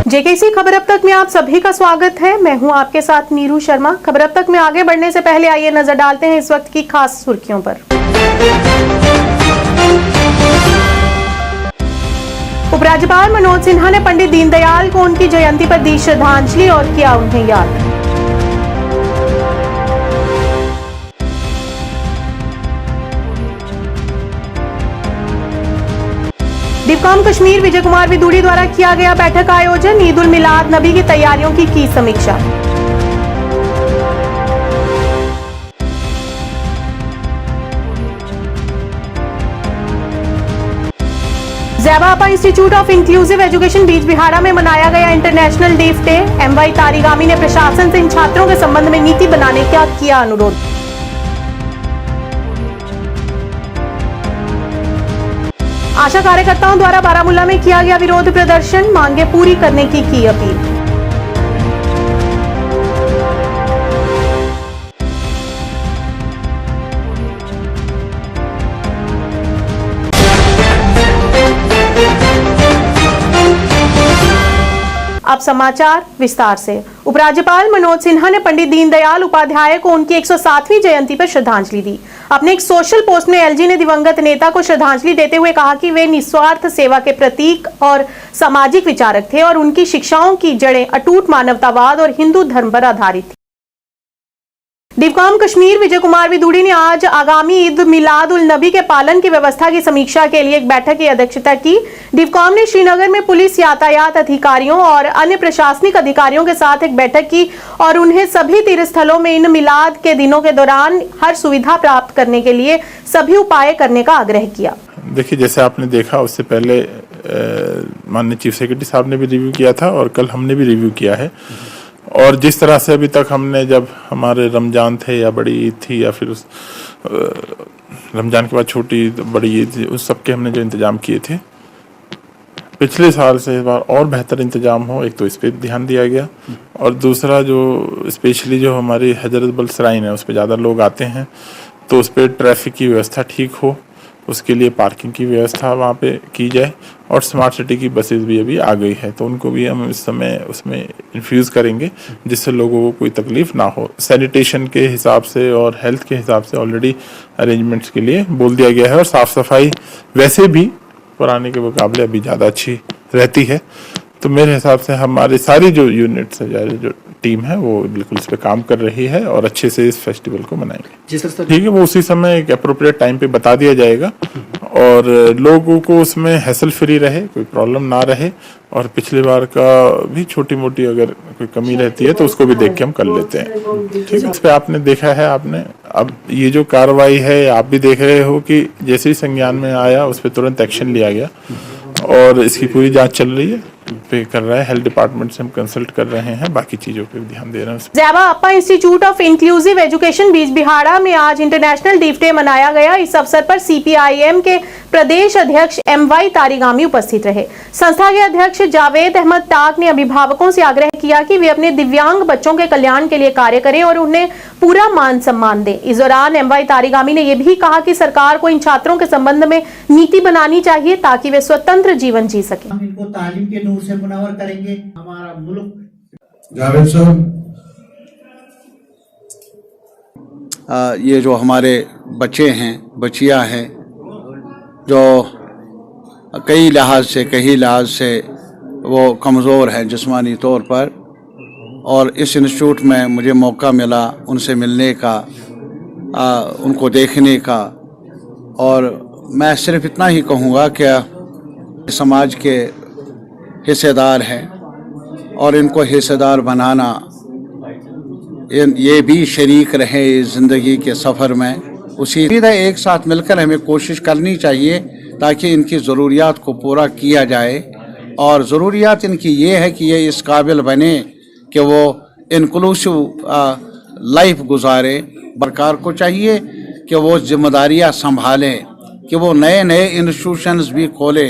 JKC खबर अब तक में आप सभी का स्वागत है। मैं हूं आपके साथ नीरू शर्मा। खबर अब तक में आगे बढ़ने से पहले आइए नजर डालते हैं इस वक्त की खास सुर्खियों पर। उपराज्यपाल मनोज सिन्हा ने पंडित दीनदयाल को उनकी जयंती पर दी श्रद्धांजलि और किया उन्हें याद। डिवकॉम कश्मीर विजय कुमार विदुड़ी द्वारा किया गया बैठक का आयोजन। ईद उल मिलाद नबी की तैयारियों की समीक्षा। ज़ैबा अपा institute of inclusive education Bijbehara में मनाया गया international deaf day. MY Tarigami ने प्रशासन से इन छात्रों के संबंध में नीति बनाने का किया अनुरोध। आशा कार्यकर्ताओं द्वारा बारामूला में किया गया विरोध प्रदर्शन। मांगे पूरी करने की अपील। अब समाचार विस्तार से। उपराज्यपाल मनोज सिन्हा ने पंडित दीनदयाल उपाध्याय को उनकी 107वीं जयंती पर श्रद्धांजलि दी। अपने एक सोशल पोस्ट में LG ने दिवंगत नेता को श्रद्धांजलि देते हुए कहा कि वे निस्वार्थ सेवा के प्रतीक और सामाजिक विचारक थे और उनकी शिक्षाओं की जड़ें अटूट मानवतावाद और हिंदू धर्म पर आधारित थी। डिवकॉम कश्मीर विजय कुमार विदुड़ी ने आज आगामी ईद मिलाद उल नबी के पालन की व्यवस्था की समीक्षा के लिए एक बैठक की अध्यक्षता की। डिवकॉम ने श्रीनगर में पुलिस, यातायात अधिकारियों और अन्य प्रशासनिक अधिकारियों के साथ एक बैठक की और उन्हें सभी तीर्थस्थलों में इन मिलाद के दिनों के दौरान हर सुविधा प्राप्त करने के लिए सभी उपाय करने का आग्रह किया। देखिए, जैसे आपने देखा उससे पहले माननीय चीफ सेक्रेटरी साहब ने भी रिव्यू किया था और कल हमने भी रिव्यू किया है। और जिस तरह से अभी तक हमने, जब हमारे रमजान थे या बड़ी ईद थी या फिर उस रमजान के बाद छोटी ईद, बड़ी ईद, उस सब के हमने जो इंतजाम किए थे पिछले साल से इस बार और बेहतर इंतजाम हो। एक तो इस पर ध्यान दिया गया और दूसरा जो स्पेशली जो हमारी हजरत बल श्राइन है उस पर ज़्यादा लोग आते हैं तो उस पर ट्रैफिक की व्यवस्था ठीक हो, उसके लिए पार्किंग की व्यवस्था वहाँ पे की जाए। और स्मार्ट सिटी की बसेस भी अभी आ गई है तो उनको भी हम इस समय उसमें इन्फ्यूज़ करेंगे जिससे लोगों को कोई तकलीफ ना हो। सैनिटेशन के हिसाब से और हेल्थ के हिसाब से ऑलरेडी अरेंजमेंट्स के लिए बोल दिया गया है और साफ़ सफाई वैसे भी पुराने के मुकाबले अभी ज़्यादा अच्छी रहती है। तो मेरे हिसाब से हमारी सारी जो यूनिट्स है, जो टीम है, वो बिल्कुल इस पे काम कर रही है और अच्छे से इस फेस्टिवल को मनाएंगे। ठीक है, वो उसी समय एक अप्रोप्रिएट टाइम पे बता दिया जाएगा और लोगों को उसमें हैसल फ्री रहे, कोई प्रॉब्लम ना रहे। और पिछली बार का भी छोटी मोटी अगर कोई कमी रहती है तो उसको भी देख के हम कर लेते हैं। ठीक है, इस पे आपने देखा है, आपने अब ये जो कार्रवाई है आप भी देख रहे हो कि जैसे ही संज्ञान में आया उस पर तुरंत एक्शन लिया गया और इसकी पूरी जांच चल रही है, पे कर रहा है। हेल्थ डिपार्टमेंट से हम कंसल्ट कर रहे हैं, बाकी चीजों पे ध्यान दे रहे हैं। ज़ैबा अपा institute of inclusive education Bijbehara में आज इंटरनेशनल डीफ डे मनाया गया। इस अवसर पर CPIM के प्रदेश अध्यक्ष MY तारिगामी उपस्थित रहे। संस्था के अध्यक्ष जावेद अहमद टाक ने अभिभावकों से आग्रह किया कि वे अपने दिव्यांग बच्चों के कल्याण के लिए कार्य करें और उन्हें पूरा मान सम्मान दें। इस दौरान MY तारिगामी ने यह भी कहा कि सरकार को इन छात्रों के संबंध में नीति बनानी चाहिए ताकि वे स्वतंत्र जीवन जी सकें। हम इनको तालीम के नूर से मुनव्वर करेंगे। हमारा मुल्क जावेद साहब, ये जो हमारे बच्चे हैं, बच्चियां हैं, जो कई लिहाज से वो कमज़ोर है जिस्मानी तौर पर, और इस इंस्टीट्यूट में मुझे मौका मिला उनसे मिलने का, उनको देखने का। और मैं सिर्फ इतना ही कहूँगा कि समाज के हिस्सेदार हैं और इनको हिस्सेदार बनाना, ये भी शरीक रहे ज़िंदगी के सफ़र में। उसी एक साथ मिलकर हमें कोशिश करनी चाहिए ताकि इनकी ज़रूरियात को पूरा किया जाए। और ज़रूरियात इनकी ये है कि ये इस काबिल बने कि वो इंक्लूसिव लाइफ गुजारे। सरकार को चाहिए कि वो जिम्मेदारियां संभालें, कि वो नए नए इंस्टीट्यूशंस भी खोलें,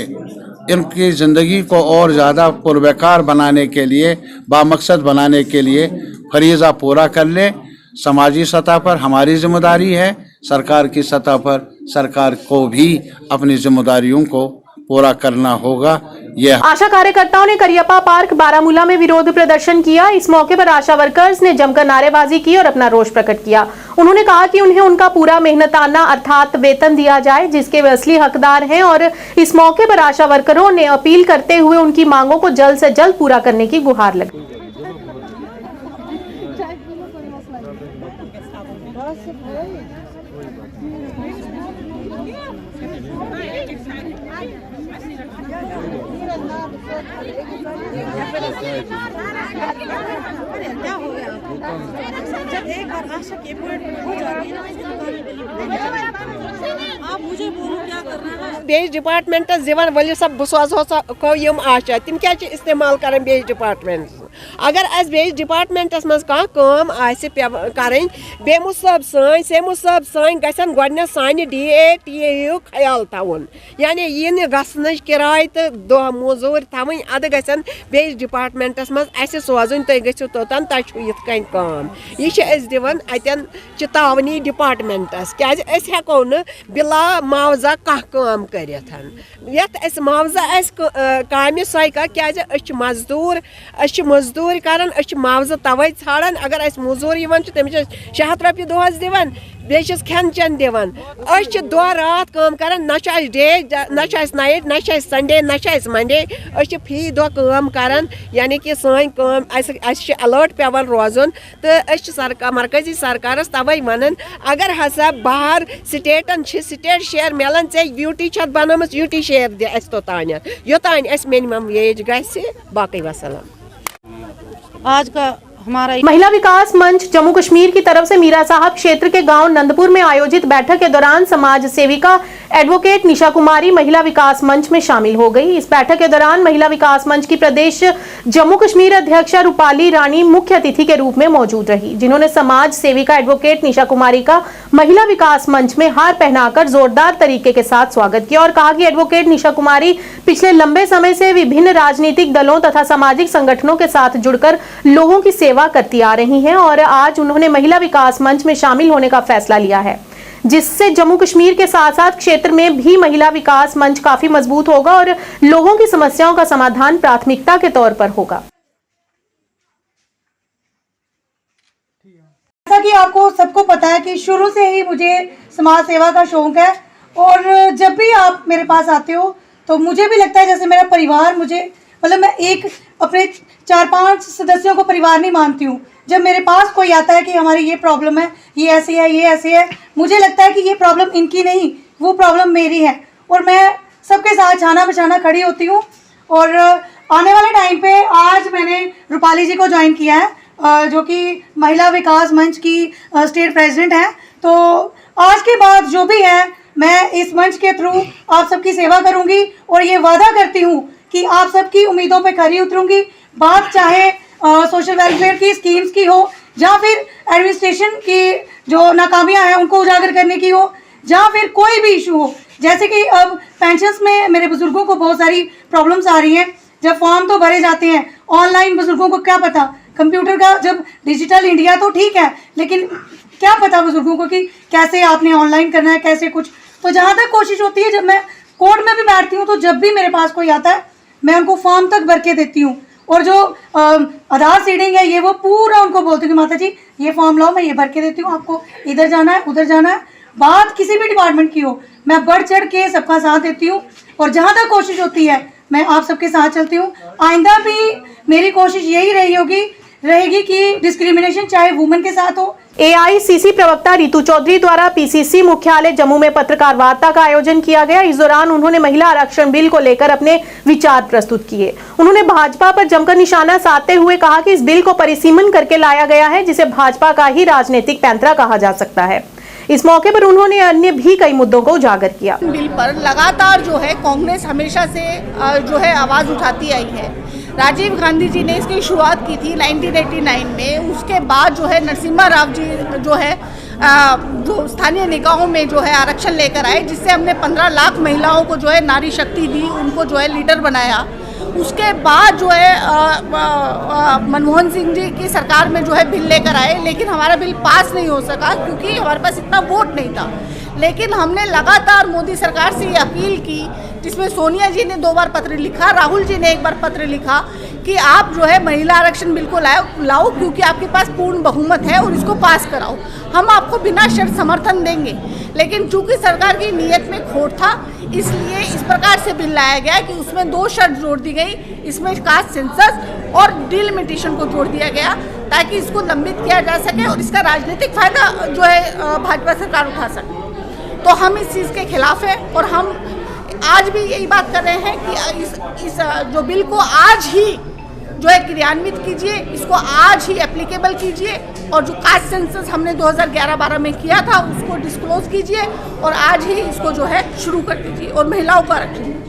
इनकी ज़िंदगी को और ज़्यादा पुरबकार बनाने के लिए, बामकसद बनाने के लिए फरीज़ा पूरा कर लें। समाजी सतह पर हमारी जिम्मेदारी है, सरकार की सतह पर सरकार को भी अपनी जिम्मेदारियों को पूरा करना होगा। ये आशा कार्यकर्ताओं ने करियप्पा पार्क बारामूला में विरोध प्रदर्शन किया। इस मौके पर आशा वर्कर्स ने जमकर नारेबाजी की और अपना रोष प्रकट किया। उन्होंने कहा कि उन्हें उनका पूरा मेहनताना अर्थात वेतन दिया जाए, जिसके वे असली हकदार हैं। और इस मौके पर आशा वर्करों ने अपील करते हुए उनकी मांगों को जल्द से जल्द पूरा करने की गुहार लगाई। जब एक बार आशा के हो जाती है आप मुझे बोलो क्या करना है। बेस डिपार्टमेंट दिवान वली सब बह सोजो यम आशा तम क्या इस्तेमाल कर बेस डिपार्टमेंट। अगर अस बेस डिपार्टमेंटस मज कम करें बेमु सब सेमु सब सन गो सान DA TA ख्याल थवन, यानी यह गसन किराय तो दह मजूर थवन अद गन बेस डिपार्टमेंटस मज अस सोजन तुम गो तोतान तुम ये कम यह दिवान अतन चेतावनी डिपार्टमेंटस क्या हेको न बिला मुआवजा कम कर ये मुआवजा काम सह क्या मजदूर करान मुआवजा तवे ाड़ान। अगर मजूर तमिस 600 रुपये दोहस दिवान बेस खेन चेन दिवान दह रात काम करान ना डे ना नाइट ना संडे ना मंडे फी दह काम करान, यानी कि सन अलर्ट पेवान रोजन। तो सरकार मरकजी सरकारस तवे वन अगर हसा बाहर स्टेटन स्टेट शेयर मिलान ऐ यूटी बनम यूटी शेयर दि तोतान योतान मिनिमम वेज गि बाकी वसलम। आज का हमारा महिला विकास मंच जम्मू कश्मीर की तरफ से मीरा साहब क्षेत्र के गांव नंदपुर में आयोजित बैठक के दौरान समाज सेविका एडवोकेट निशा कुमारी महिला विकास मंच में शामिल हो गई। इस बैठक के दौरान महिला विकास मंच की प्रदेश जम्मू कश्मीर अध्यक्षा रूपाली रानी मुख्य अतिथि के रूप में मौजूद रही, जिन्होंने समाज सेविका एडवोकेट निशा कुमारी का महिला विकास मंच में हार पहनाकर जोरदार तरीके के साथ स्वागत किया और कहा कि एडवोकेट निशा कुमारी पिछले लंबे समय से विभिन्न राजनीतिक दलों तथा सामाजिक संगठनों के साथ जुड़कर लोगों की सेवा करती आ रही हैं और आज उन्होंने महिला विकास मंच में शामिल होने का फैसला लिया है, जिससे जम्मू कश्मीर के साथ साथ क्षेत्र में भी महिला विकास मंच काफी मजबूत होगा और लोगों की समस्याओं का समाधान प्राथमिकता के तौर पर होगा। जैसा कि आपको सबको पता है कि शुरू से ही मुझे समाज सेवा का शौक है और जब भी आप मेरे पास आते हो तो मुझे भी लगता है जैसे मेरा परिवार, मुझे मतलब मैं एक अपने 4-5 सदस्यों को परिवार नहीं मानती हूँ। जब मेरे पास कोई आता है कि हमारी ये प्रॉब्लम है, ये ऐसी है, ये ऐसी है, मुझे लगता है कि ये प्रॉब्लम इनकी नहीं, वो प्रॉब्लम मेरी है और मैं सबके साथ छाना बछाना खड़ी होती हूँ। और आने वाले टाइम पे आज मैंने रूपाली जी को ज्वाइन किया है, जो कि महिला विकास मंच की स्टेट प्रेसिडेंट हैं। तो आज के बाद जो भी है मैं इस मंच के थ्रू आप सबकी सेवा करूँगी और ये वादा करती हूँ कि आप सबकी उम्मीदों पे खरी उतरूंगी। बात चाहे सोशल वेलफेयर की स्कीम्स की हो या फिर एडमिनिस्ट्रेशन की जो नाकामियां हैं उनको उजागर करने की हो या फिर कोई भी इशू हो, जैसे कि अब पेंशन्स में मेरे बुजुर्गों को बहुत सारी प्रॉब्लम्स आ रही हैं। जब फॉर्म तो भरे जाते हैं ऑनलाइन, बुजुर्गों को क्या पता, कंप्यूटर का जब डिजिटल इंडिया तो ठीक है, लेकिन क्या पता बुजुर्गों को कि कैसे आपने ऑनलाइन करना है, कैसे कुछ। तो जहाँ तक कोशिश होती है, जब मैं कोर्ट में भी बैठती हूँ तो जब भी मेरे पास कोई आता है मैं उनको फॉर्म तक भर के देती हूँ और जो आधार सीडिंग है ये वो पूरा उनको बोलती हूँ कि माता जी ये फॉर्म लाओ, मैं ये भर के देती हूँ, आपको इधर जाना है उधर जाना है। बात किसी भी डिपार्टमेंट की हो, मैं बढ़ चढ़ के सबका साथ देती हूँ और जहाँ तक कोशिश होती है मैं आप सबके साथ चलती हूँ। आइंदा भी मेरी कोशिश यही रहेगी कि डिस्क्रिमिनेशन चाहे वुमेन के साथ हो। AICC प्रवक्ता रितु चौधरी द्वारा PCC मुख्यालय जम्मू में पत्रकार वार्ता का आयोजन किया गया। इस दौरान उन्होंने महिला आरक्षण बिल को लेकर अपने विचार प्रस्तुत किए। उन्होंने भाजपा पर जमकर निशाना साधते हुए कहा कि इस बिल को परिसीमन करके लाया गया है, जिसे भाजपा का ही राजनीतिक पैंतरा कहा जा सकता है। इस मौके पर उन्होंने अन्य भी कई मुद्दों को उजागर किया। बिल पर लगातार जो है कांग्रेस हमेशा से जो है आवाज उठाती आई है। राजीव गांधी जी ने इसकी शुरुआत की थी 1989 में। उसके बाद जो है नरसिम्हा राव जी जो है जो स्थानीय निकायों में जो है आरक्षण लेकर आए, जिससे हमने 15 लाख महिलाओं को जो है नारी शक्ति दी, उनको जो है लीडर बनाया। उसके बाद जो है मनमोहन सिंह जी की सरकार में जो है बिल लेकर आए, लेकिन हमारा बिल पास नहीं हो सका क्योंकि हमारे पास इतना वोट नहीं था। लेकिन हमने लगातार मोदी सरकार से ये अपील की, जिसमें सोनिया जी ने 2 बार पत्र लिखा, राहुल जी ने 1 बार पत्र लिखा कि आप जो है महिला आरक्षण बिल को लाओ क्योंकि आपके पास पूर्ण बहुमत है और इसको पास कराओ, हम आपको बिना शर्त समर्थन देंगे। लेकिन चूंकि सरकार की नीयत में खोट था, इसलिए इस प्रकार से बिल लाया गया कि उसमें 2 शर्त जोड़ दी गई, इसमें कास्ट सेंसस और डिलिमिटेशन को जोड़ दिया गया ताकि इसको लंबित किया जा सके और इसका राजनीतिक फायदा जो है भाजपा सरकार उठा सके। तो हम इस चीज़ के खिलाफ है और हम आज भी यही बात कर रहे हैं कि इस जो बिल को आज ही जो है क्रियान्वित कीजिए, इसको आज ही एप्लीकेबल कीजिए और जो कास्ट सेंसस हमने 2011-12 में किया था उसको डिस्क्लोज कीजिए और आज ही इसको जो है शुरू कर दीजिए और महिलाओं का आरक्षण दीजिए।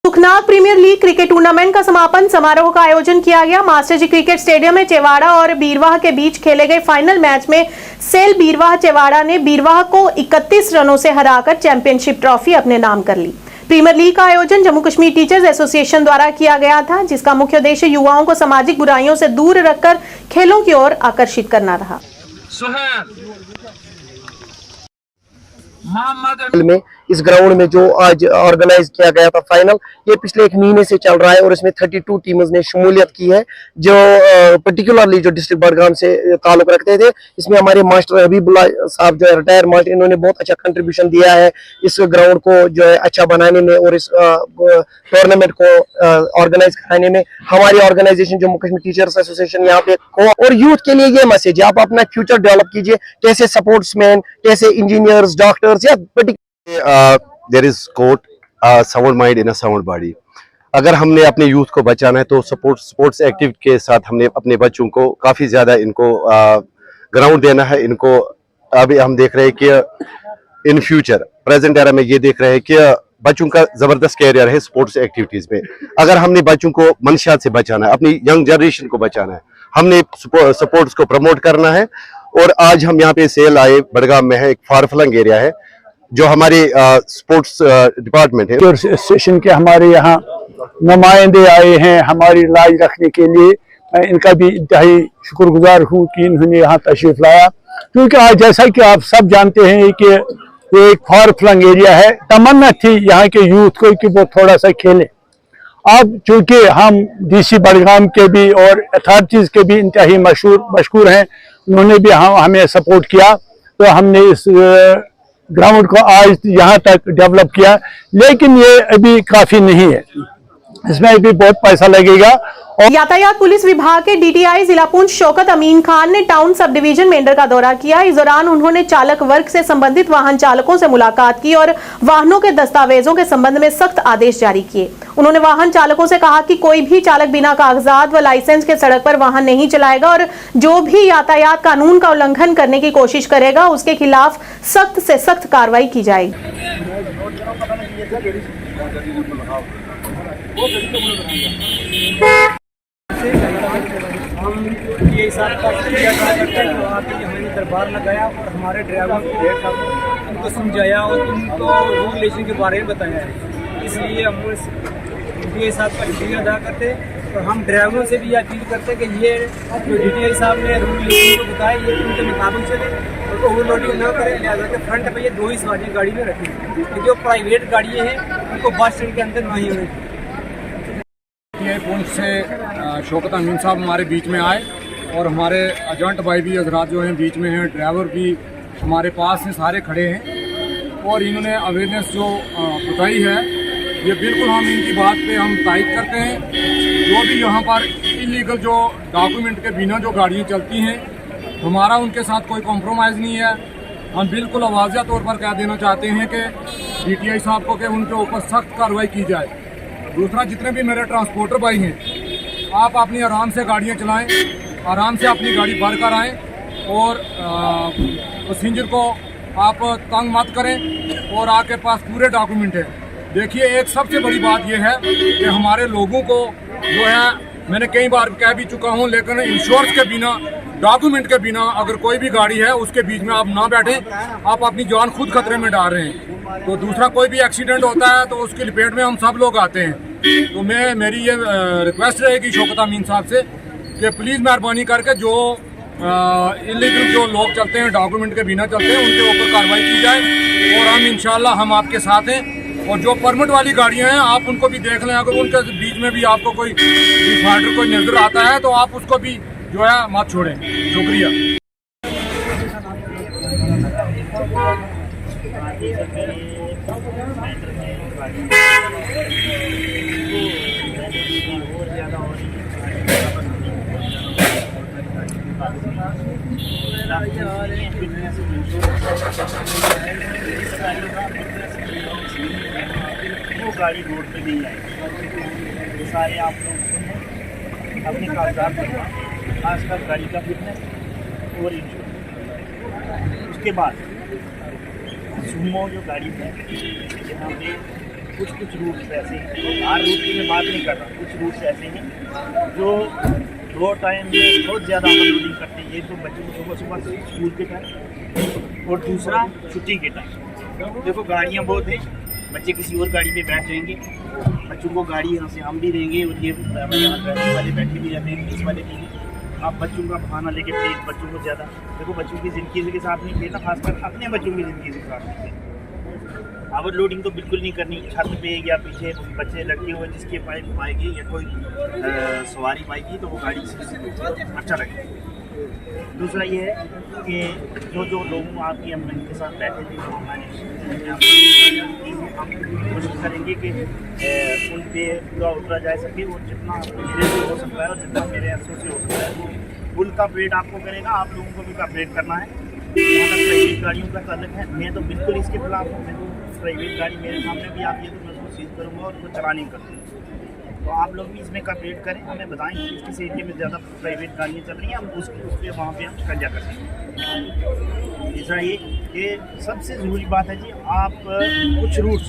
Sukhnath premier league cricket tournament का समापन समारोह का आयोजन किया गया। मास्टर जी क्रिकेट स्टेडियम में चेवाड़ा और बीरवाह के बीच खेले गए फाइनल मैच में सेल बीरवाह चेवाड़ा ने बीरवाह को 31 रनों से हराकर चैंपियनशिप ट्रॉफी अपने नाम कर ली। प्रीमियर लीग का आयोजन जम्मू कश्मीर टीचर्स एसोसिएशन द्वारा किया गया था, जिसका मुख्य उद्देश्य युवाओं को सामाजिक बुराइयों से दूर रखकर खेलों की ओर आकर्षित करना रहा। में इस ग्राउंड में जो आज ऑर्गेनाइज किया गया था फाइनल, ये पिछले 1 महीने से चल रहा है और इसमें 32 टीम्स ने शमूलियत की है जो पर्टिकुलरली जो डिस्ट्रिक्ट बडगाम से ताल्लुक रखते थे। इसमें हमारे मास्टर हबीबुल्लाह साहब जो है रिटायर मास्टर, इन्होंने बहुत अच्छा कंट्रीब्यूशन दिया है इस ग्राउंड को जो है अच्छा बनाने में और इस टूर्नामेंट को ऑर्गेनाइज कराने में। हमारी organisation Jammu Kashmir teachers association यहाँ पे और यूथ के लिए ये मैसेज है, आप अपना फ्यूचर डेवलप कीजिए, कैसे स्पोर्ट्समैन, कैसे इंजीनियर्स, डॉक्टर्स या there is quote sound mind in a sound body। अगर हमने अपने यूथ को बचाना है तो स्पोर्ट्स एक्टिव के साथ हमने अपने बच्चों को काफ़ी ज़्यादा इनको ग्राउंड देना है। इनको अभी हम देख रहे हैं कि इन फ्यूचर प्रेजेंट एरा में ये देख रहे हैं कि बच्चों का ज़बरदस्त कैरियर है स्पोर्ट्स एक्टिविटीज़ में। अगर हमने बच्चों को मंशियात से बचाना है, अपनी यंग जनरेशन को बचाना है, हमने स्पोर्ट्स को प्रमोट करना है। और आज हम यहाँ पे सेल आए, बडगाम में है, एक फारफलंग एरिया है जो हमारे स्पोर्ट्स डिपार्टमेंट है। एसोसिएशन के हमारे यहाँ नुमाइंदे आए हैं हमारी लाज रखने के लिए, मैं इनका भी इंतहाई शुक्रगुजार हूँ कि इन्होंने यहाँ तशरीफ लाया, क्योंकि आज जैसा कि आप सब जानते हैं कि ये एक फार फ्लंग एरिया है। तमन्ना थी यहाँ के यूथ को कि वो थोड़ा सा खेले। अब चूंकि हम डीसी बडगाम के भी और अथॉरिटीज के भी इंतहाई मशहूर हैं, उन्होंने भी हमें सपोर्ट किया, तो हमने इस ग्राउंड को आज यहाँ तक डेवलप किया। लेकिन ये अभी काफी नहीं है, इसमें अभी बहुत पैसा लगेगा। और यातायात पुलिस विभाग के डीटीआई जिला पुंछ शौकत अमीन खान ने टाउन सब डिवीजन मेंढर का दौरा किया। इस दौरान उन्होंने चालक वर्ग से संबंधित वाहन चालकों से मुलाकात की और वाहनों के दस्तावेजों के संबंध में सख्त आदेश जारी किए। उन्होंने वाहन चालकों से कहा कि कोई भी चालक बिना कागजात व लाइसेंस के सड़क पर वाहन नहीं चलाएगा और जो भी यातायात कानून का उल्लंघन करने की कोशिश करेगा उसके खिलाफ सख्त से सख्त कार्रवाई की जाएगी। हम ये हिसाब का हमने दरबार लगाया और हमारे ड्राइवर को देखा, उनको समझाया और उनको रेगुलेशन के बारे में बताया है। इसलिए हम DTI साहब का शुक्रिया अदा करते और हम ड्राइवरों से भी अपील करते कि ये जो DTI साहब ने रेगुलेशन को बताया ये उनके मुताबिक चले और ओवरलोडिंग न करें। लिहाजा के फ्रंट पे ये 2 ही सवारी गाड़ी में रखें। जो प्राइवेट गाड़ी हैं उनको बस स्टैंड के अंदर नहीं होने। पुंछ से शौकत अमीन साहब हमारे बीच में आए और हमारे एजेंट भाई भी हजरात जो हैं बीच में हैं, ड्राइवर भी हमारे पास हैं, सारे खड़े हैं और इन्होंने अवेयरनेस जो बताई है ये बिल्कुल हम इनकी बात पे हम तायद करते हैं। जो भी यहाँ पर इलीगल जो डॉक्यूमेंट के बिना जो गाड़ियाँ चलती हैं, हमारा उनके साथ कोई कॉम्प्रोमाइज़ नहीं है। हम बिल्कुल वाज़ेह तौर पर कह देना चाहते हैं कि DTI साहब को कि उनके ऊपर सख्त कार्रवाई की जाए। दूसरा, जितने भी मेरे ट्रांसपोर्टर भाई हैं, आप अपनी आराम से गाड़ियाँ चलाएं, आराम से अपनी गाड़ी भर कर आएँ और पैसेंजर को आप तंग मत करें और आपके पास पूरे डॉक्यूमेंट है। देखिए, एक सबसे बड़ी बात यह है कि हमारे लोगों को जो है, मैंने कई बार कह भी चुका हूँ, लेकिन इंश्योरेंस के बिना, डॉक्यूमेंट के बिना अगर कोई भी गाड़ी है उसके बीच में आप ना बैठें, आप अपनी जान खुद खतरे में डाल रहे हैं। तो दूसरा, कोई भी एक्सीडेंट होता है तो उसकी लपेट में हम सब लोग आते हैं। तो मेरी ये रिक्वेस्ट रहेगी शौकत अमीन साहब से कि प्लीज़ मेहरबानी करके जो इलीगल जो लोग चलते हैं, डॉक्यूमेंट के बिना चलते हैं, उनके ऊपर कार्रवाई की जाए। और हम इंशाल्लाह हम आपके साथ हैं। और जो परमिट वाली गाड़ियां हैं आप उनको भी देख लें, अगर उनके बीच में भी आपको कोई डिफाल्टर कोई नजर आता है तो आप उसको भी जो है मत छोड़ें। शुक्रिया। वो गाड़ी रोड पे नहीं आएगी। ये सारे आप लोग सुने, अपने कागजात बनवा, खासकर गाड़ी का फिटनेस और इंश्योरेंस। उसके बाद सुमो जो गाड़ी है, यहाँ पे कुछ रूट्स ऐसे हैं, हर रूट की मैं बात नहीं कर रहा, कुछ रूट्स ऐसे हैं जो दो टाइम में बहुत ज़्यादा अनलोडिंग करते हैं। ये तो बच्चों को सुबह स्कूल के टाइम और दूसरा छुट्टी के टाइम। देखो गाड़ियाँ बहुत हैं, बच्चे किसी और गाड़ी पे बैठ जाएंगे, बच्चों को गाड़ी यहाँ से हम भी देंगे और ये यहाँ ड्राइवर वाले बैठे भी रहते हैं पुलिस वाले भी। आप बच्चों का बहाना लेके प्लीज़ बच्चों को ज़्यादा देखो, बच्चों की ज़िंदगी के साथ नहीं खेलना, खासकर अपने बच्चों की ज़िंदगी के साथ नहीं खेलना। ओवरलोडिंग तो बिल्कुल नहीं करनी। छत पे या पीछे बच्चे लगे हुए जिसके पाएगी या कोई सवारी पाएगी तो वो गाड़ी से अच्छा लगेगा। दूसरा ये है कि जो लोग आपकी हम के साथ बैठे थे, हम कोशिश करेंगे कि उन पे पूरा उतरा जा सके और जितना मेरे से हो सकता है और जितना मेरे हिस्सों से हो सकता है फुल का अपडेट आपको करेगा। आप लोगों को भी अपडेट करना है। यहाँ तक प्राइवेट गाड़ियों का ताल्लुक है, मैं तो बिल्कुल इसके खिलाफ हूँ। मैं प्राइवेट गाड़ी मेरे सामने भी आती है तो मैं उसको सीज करूँगा और उसको चलानी करूँगा। तो आप लोग भी इसमें कॉपरेट करें, हमें बताएं कि किस एरिया में ज़्यादा प्राइवेट गाड़ियाँ चल रही हैं, हम उस पर वहाँ पे हम कब्जा कर सकें। तीसरा ये सबसे ज़रूरी बात है जी, आप कुछ रूट्स।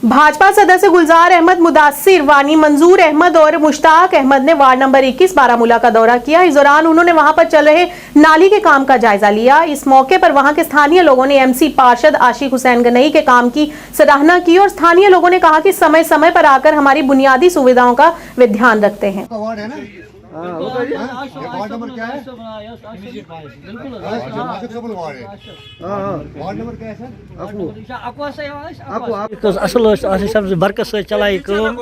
भाजपा सदस्य गुलजार अहमद, मुदासिर वानी, मंजूर अहमद और मुश्ताक अहमद ने वार्ड नंबर 21 बारामूला का दौरा किया। इस दौरान उन्होंने वहां पर चल रहे नाली के काम का जायजा लिया। इस मौके पर वहां के स्थानीय लोगों ने एमसी पार्षद आशिक हुसैन गनई के काम की सराहना की और स्थानीय लोगों ने कहा कि समय समय पर आकर हमारी बुनियादी सुविधाओं का वे ध्यान रखते हैं। वार्ड नंबर क्या है? असल बरकत सत चलाई जनाब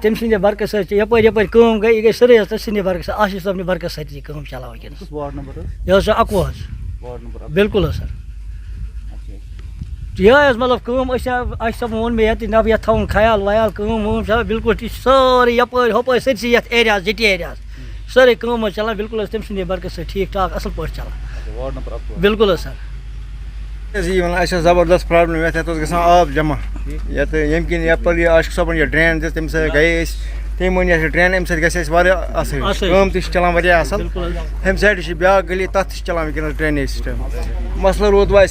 तम सद बरकत सत यपर गई गई सर तस्ंद बरकत आशिफ साहब बरकत सत चला वनस यह 21 बिल्कुल सर यह मतलब आशिफ साहब वो मे नब ये थवन ख्याल वयाल बिल्कुल सारे यपर हपर सरसी एरिया जिटी एरिया सारे चलान बिल्कुल तम सद बरकत सत ठीक ठाक असल पे चलान बिल्कुल सर जबरदस्त प्रॉब्लम ये आब जमा ये किन यपर आशिक साहब यह ड्रेन दिस तम गए तम वन ड्रेन अम सम चलान असल हम साइड ब्या गली तथ चलान वनस ड्रेनेज सिस्टम मसला रोद वह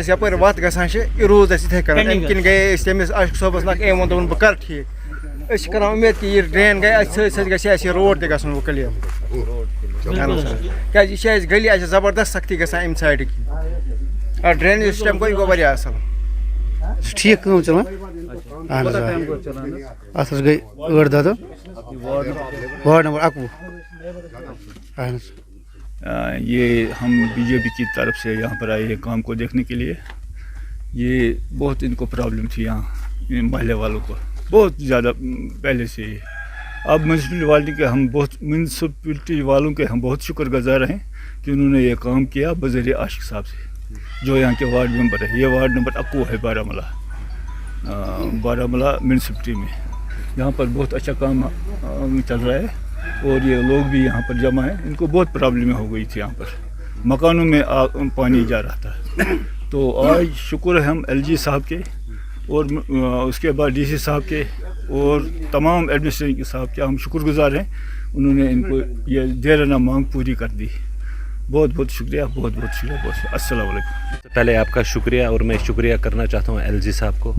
यपर वत गसान यह रोज इथे कन किन गए तमिस आशिक साहबस नक ए वो दोन बह कर ठीक कर उम्मीद कि यह ड्रेन गई सह रोड तक वो क्लियर क्या गली जबरदस्त सख्ती गसान अम साइड की ड्रेनेज सिस्टम गो वह असल ठीक चलान अत गई 8-10 वार्ड नंबर 21। ये हम बीजेपी की तरफ से यहाँ पर आए हैं काम को देखने के लिए। ये बहुत इनको प्रॉब्लम थी यहाँ मोहल्ले वालों को बहुत ज़्यादा पहले से ही। अब म्यूनसिपलिटी वालों के हम बहुत शुक्रगुजार हैं कि उन्होंने ये काम किया बज़रिए आशिक साहब से, जो यहाँ के वार्ड मेंबर है। ये वार्ड नंबर 21 है बारामूला म्यूनसिपलिटी में। यहाँ पर बहुत अच्छा काम चल रहा है और ये लोग भी यहाँ पर जमा है। इनको बहुत प्रॉब्लम हो गई थी, यहाँ पर मकानों में पानी जा रहा था। तो आज शुक्र है हम एलजी साहब के और उसके बाद डीसी साहब के और तमाम एडमिनिस्ट्रेशन के साहब के हम शुक्रगुजार हैं। उन्होंने इनको ये देराना मांग पूरी कर दी। बहुत बहुत शुक्रिया, बहुत बहुत शुक्रिया, बहुत अस्सलाम वालेकुम। पहले आपका शुक्रिया और मैं शुक्रिया करना चाहता हूँ एलजी साहब को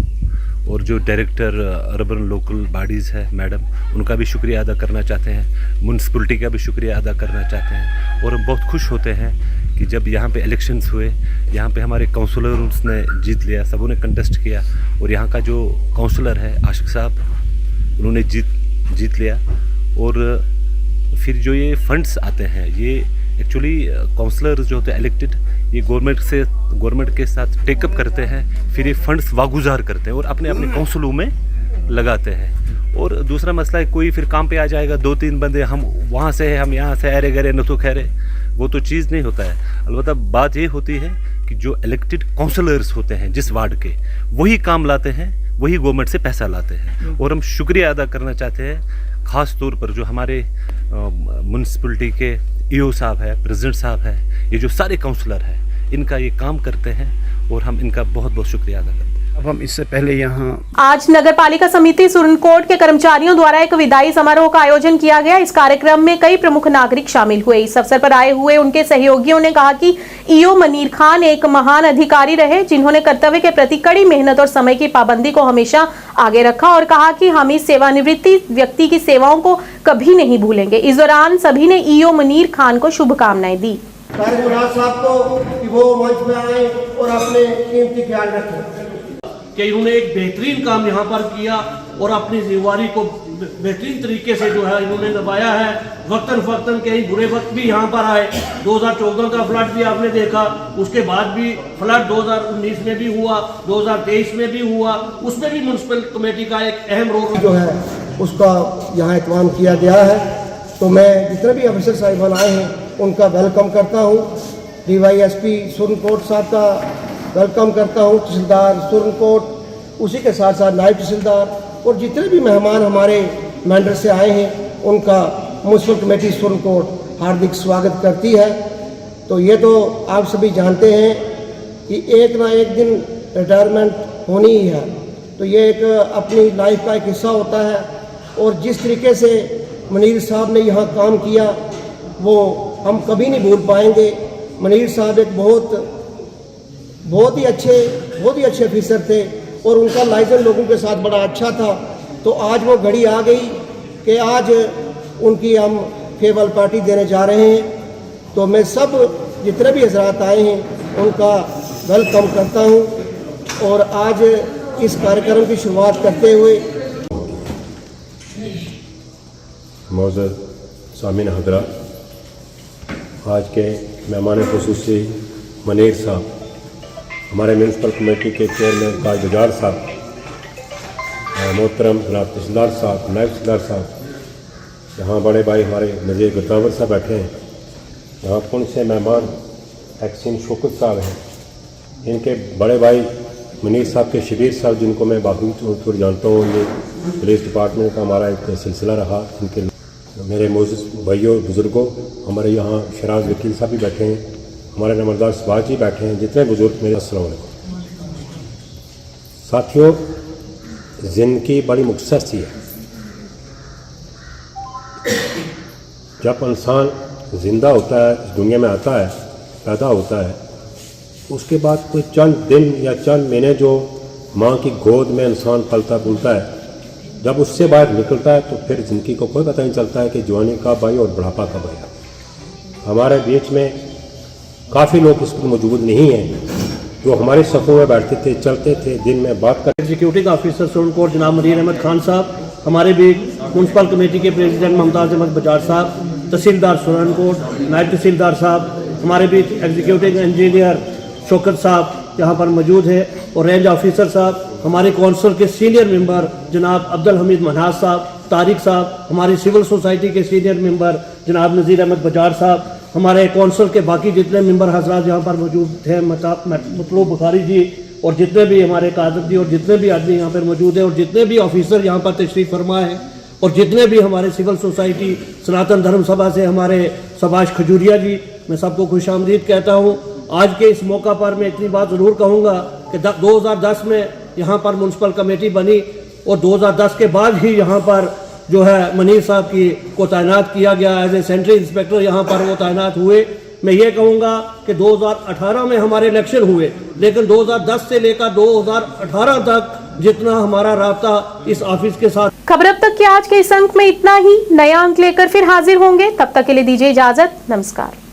और जो डायरेक्टर अर्बन लोकल बॉडीज़ है मैडम, उनका भी शुक्रिया अदा करना चाहते हैं। म्यूनसिपलिटी का भी शुक्रिया अदा करना चाहते हैं। और हम बहुत खुश होते हैं कि जब यहाँ पे इलेक्शंस हुए, यहाँ पे हमारे काउंसलर्स ने जीत लिया, सबों ने कंटेस्ट किया और यहाँ का जो काउंसलर है आशिक साहब, उन्होंने जीत लिया। और फिर जो ये फंड्स आते हैं, ये एक्चुअली काउंसलर जो होते हैं इलेक्टेड, ये गवर्नमेंट के साथ टेकअप करते हैं, फिर ये फंड्स वागुजार करते हैं और अपने अपने काउंसिलों में लगाते हैं। और दूसरा मसला है, कोई फिर काम पे आ जाएगा, 2-3 बंदे हम वहाँ से है, हम यहाँ से अरे गरे न तो खैरे, वो तो चीज़ नहीं होता है। अलबत्ता बात ये होती है कि जो इलेक्टेड काउंसलर्स होते हैं जिस वार्ड के, वही काम लाते हैं, वही गवर्नमेंट से पैसा लाते हैं। और हम शुक्रिया अदा करना चाहते हैं ख़ास तौर पर जो हमारे म्यूनसिपलिटी के ईओ साहब है, प्रेसिडेंट साहब है, ये जो सारे काउंसलर हैं, इनका ये काम करते हैं और हम इनका बहुत बहुत शुक्रिया अदा करते हैं। अब हम इससे पहले यहाँ आज नगर पालिका समिति सुरनकोट के कर्मचारियों द्वारा एक विदाई समारोह का आयोजन किया गया। इस कार्यक्रम में कई प्रमुख नागरिक शामिल हुए। इस अवसर पर आए हुए उनके सहयोगियों ने कहा कि ईओ मनीर खान एक महान अधिकारी रहे, जिन्होंने कर्तव्य के प्रति कड़ी मेहनत और समय की पाबंदी को हमेशा आगे रखा, और कहा कि हम इस सेवानिवृत्ति व्यक्ति की सेवाओं को कभी नहीं भूलेंगे। इस दौरान सभी ने ईओ मनीर खान को शुभकामनाएं दी। साहब को कि वो मंच में आए और अपने कीमती ख्याल रखें कि इन्होंने एक बेहतरीन काम यहाँ पर किया और अपनी जिम्मेवारी को बेहतरीन तरीके से जो है इन्होंने निभाया है। वक्तन फक्तन कहीं बुरे वक्त भी यहाँ पर आए। 2014 का फ्लड भी आपने देखा, उसके बाद भी फ्लड 2019 में भी हुआ, 2023 में भी हुआ, उसमें भी म्यूनसिपल कमेटी का एक अहम रोल जो है उसका यहाँ एहतमाम किया गया है। तो मैं जितने भी अफसर साहिबान आए हैं उनका वेलकम करता हूँ। DYSP सुरनकोट साहब का वेलकम करता हूँ, तहसीलदार सुरनकोट, उसी के साथ साथ नायब तहसीलदार और जितने भी मेहमान हमारे मेंबर से आए हैं उनका म्यूनसिपल कमेटी सुरनकोट हार्दिक स्वागत करती है। तो ये तो आप सभी जानते हैं कि एक ना एक दिन रिटायरमेंट होनी ही है, तो ये एक अपनी लाइफ का एक हिस्सा होता है। और जिस तरीके से मनीर साहब ने यहाँ काम किया वो हम कभी नहीं भूल पाएंगे। मनीर साहब एक बहुत ही अच्छे ऑफिसर थे और उनका लाइसेंस लोगों के साथ बड़ा अच्छा था। तो आज वो घड़ी आ गई कि आज उनकी हम फेयरवेल पार्टी देने जा रहे हैं। तो मैं सब जितने भी हजरात आए हैं उनका वेलकम करता हूं और आज इस कार्यक्रम की शुरुआत करते हुए मौजूद सामीन हजरा, आज के मेहमान खुसूसी मनीर साहब, हमारे म्यूनसिपल कमेटी के चेयरमैन काज बजार साहब, मोहतरम जनाब तहसीलदार साहब, नायब तहसीलदार साहब, यहाँ बड़े भाई हमारे नज़ीर गुरदावर साहब बैठे हैं, यहाँ पुंछ से मेहमान एक्सिन शौकत साहब हैं, इनके बड़े भाई मनीर साहब के शबीर साहब, जिनको मैं बाबू तौर जानता हूँ, ये पुलिस डिपार्टमेंट का हमारा एक सिलसिला रहा। इनके मेरे मौजूद भाइयों बुज़ुर्गों, हमारे यहाँ शराज वकील साहब भी बैठे हैं, हमारे नंबरदार सबाज जी बैठे हैं, जितने बुजुर्ग मेरे अस्सलाम वालेकुम। साथियों, ज़िंदगी बड़ी मुख्तसर सी है। जब इंसान ज़िंदा होता है, इस दुनिया में आता है, पैदा होता है, उसके बाद कोई चंद दिन या चंद महीने जो माँ की गोद में इंसान पलता फूलता है, जब उससे बाहर निकलता है तो फिर ज़िंदगी को कोई पता नहीं चलता है कि जवानी कब आई और बुढ़ापा कब आया। हमारे बीच में काफ़ी लोग इस पर मौजूद नहीं हैं जो हमारे सफ़ों में बैठते थे, चलते थे, दिन में बात कर। एग्जीक्यूटिव ऑफिसर सुरनकोट जनाब मनीर अहमद खान साहब, हमारे भी म्यूनसिपल कमेटी के प्रेसिडेंट मुमताज़ अहमद बजाज साहब, तहसीलदार सुरनकोट, नायब तहसीलदार साहब, हमारे बीच एग्जीक्यूटिव इंजीनियर शौकत साहब यहाँ पर मौजूद है, और रेंज ऑफिसर साहब, हमारे कौंसिल के सीनियर मेंबर जनाब अब्दुल हमीद मनहाज साहब, तारिक साहब, हमारी सिविल सोसाइटी के सीनियर मेंबर जनाब नज़ीर अहमद बजार साहब, हमारे कौंसिल के बाकी जितने मेंबर हजरात यहाँ पर मौजूद थे, मतलूब बुखारी जी, और जितने भी हमारे कादर जी और जितने भी आदमी यहाँ पर मौजूद हैं, और जितने भी ऑफिसर यहाँ पर तशरीफ़ फरमा हैं, और जितने भी हमारे सिविल सोसाइटी सनातन धर्म सभा से हमारे सबाश खजूरिया जी, मैं सबको खुश आमदीद कहता हूँ। आज के इस मौका पर मैं इतनी बात ज़रूर कहूँगा कि 2010 में यहाँ पर म्यूनसिपल कमेटी बनी और 2010 के बाद ही यहाँ पर जो है मनीर साहब को तैनात किया गया एज ए सेंट्रल इंस्पेक्टर, यहाँ पर वो तैनात हुए। मैं ये कहूँगा कि 2018 में हमारे इलेक्शन हुए, लेकिन 2010 से लेकर 2018 तक जितना हमारा राब्ता इस ऑफिस के साथ। खबर अब तक के आज के इस अंक में इतना ही। नया अंक लेकर फिर हाजिर होंगे, तब तक के लिए दीजिए इजाजत। नमस्कार।